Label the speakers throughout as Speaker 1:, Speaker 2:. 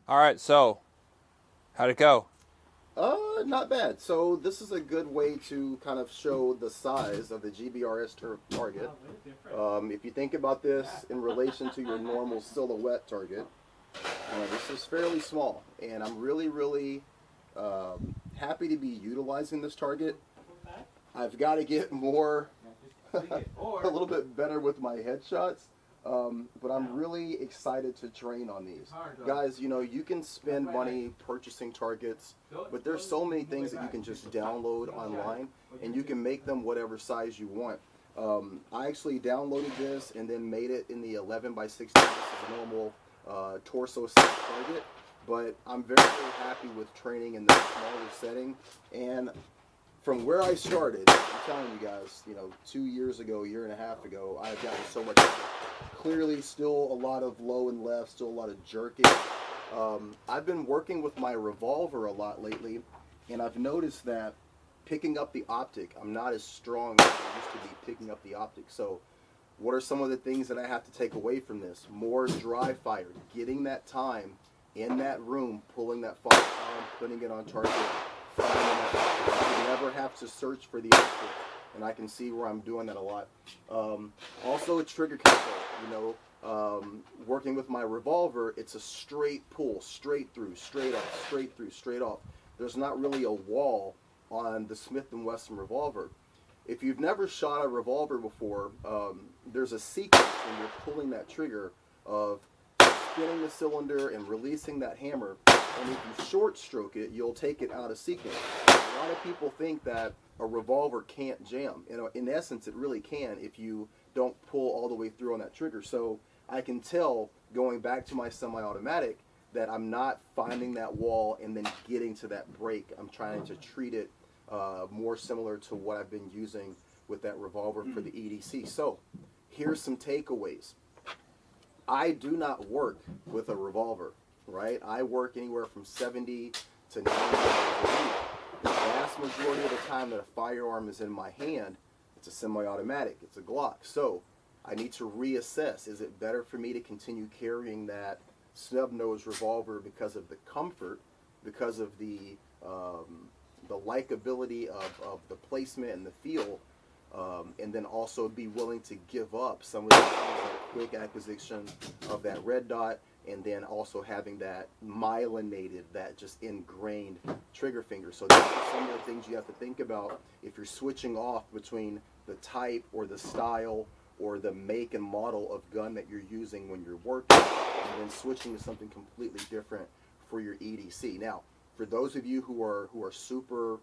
Speaker 1: All right, so how'd it go?
Speaker 2: Not bad. So this is a good way to kind of show the size of the GBRS target. If you think about this in relation to your normal silhouette target, this is fairly small, and I'm really happy to be utilizing this target. I've got to get more, a little bit better with my headshots. But I'm really excited to train on these. Guys, you can spend money purchasing targets, but there's so many things that you can just download online, and you can make them whatever size you want. I actually downloaded this and then made it in the 11 by 16. This is a normal torso size target, but I'm very happy with training in the smaller setting. And from where I started, I'm telling you guys, 2 years ago, a year and a half ago, I've gotten so much better. Clearly, still a lot of low and left, still a lot of jerking. I've been working with my revolver a lot lately, and I've noticed that picking up the optic, I'm not as strong as I used to be picking up the optic. So what are some of the things that I have to take away from this? More dry fire, getting that time in that room, pulling that firearm, putting it on target, finding that optic. I never have to search for the optic, and I can see where I'm doing that a lot. Also, trigger control. Working with my revolver, it's a straight pull, straight through, straight off, straight through, straight off. There's not really a wall on the Smith & Wesson revolver. If you've never shot a revolver before, there's a sequence when you're pulling that trigger of spinning the cylinder and releasing that hammer, and if you short stroke it, you'll take it out of sequence. A lot of people think that a revolver can't jam. In essence, it really can if you don't pull all the way through on that trigger. So I can tell, going back to my semi-automatic, that I'm not finding that wall and then getting to that break. I'm trying to treat it more similar to what I've been using with that revolver for the EDC. So here's some takeaways. I do not work with a revolver, right? I work anywhere from 70 to 90 hours. The vast majority of the time that a firearm is in my hand, it's a semi-automatic, it's a Glock. So I need to reassess, is it better for me to continue carrying that snub-nosed revolver because of the comfort, because of the likability of the placement and the feel, and then also be willing to give up some of the things like quick acquisition of that red dot, and then also having that myelinated, that just ingrained trigger finger. So these are some of the things you have to think about if you're switching off between the type or the style or the make and model of gun that you're using when you're working, and then switching to something completely different for your EDC. Now, for those of you who are super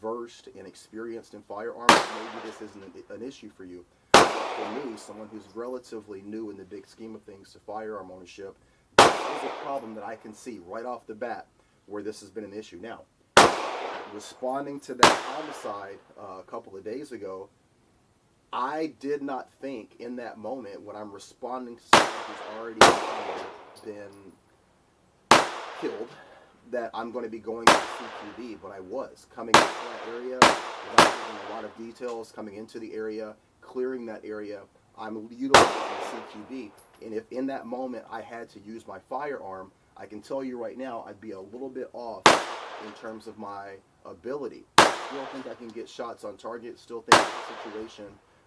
Speaker 2: versed and experienced in firearms, maybe this isn't an issue for you. For me, someone who's relatively new in the big scheme of things to firearm ownership, this is a problem that I can see right off the bat where this has been an issue. Now, responding to that homicide a couple of days ago, I did not think in that moment when I'm responding to someone who's already been killed that I'm going to be going to CQB, but I was coming into that area without giving a lot of details, coming into the area, clearing that area. I'm utilizing CQB, and if in that moment I had to use my firearm, I can tell you right now I'd be a little bit off in terms of my ability. Still think I can get shots on target, still think the situation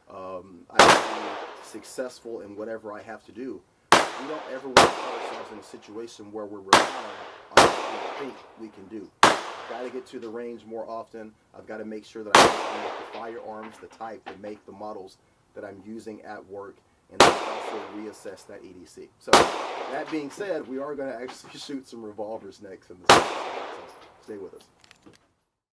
Speaker 2: I can be successful in whatever I have to do. We don't ever want to put ourselves in a situation where we're relying on what we think we can do. I've got to get to the range more often. I've got to make sure that I'm looking at the firearms, the type, the make, the models that I'm using at work, and then also reassess that EDC. So that being said, we are going to actually shoot some revolvers next in this. So stay with us.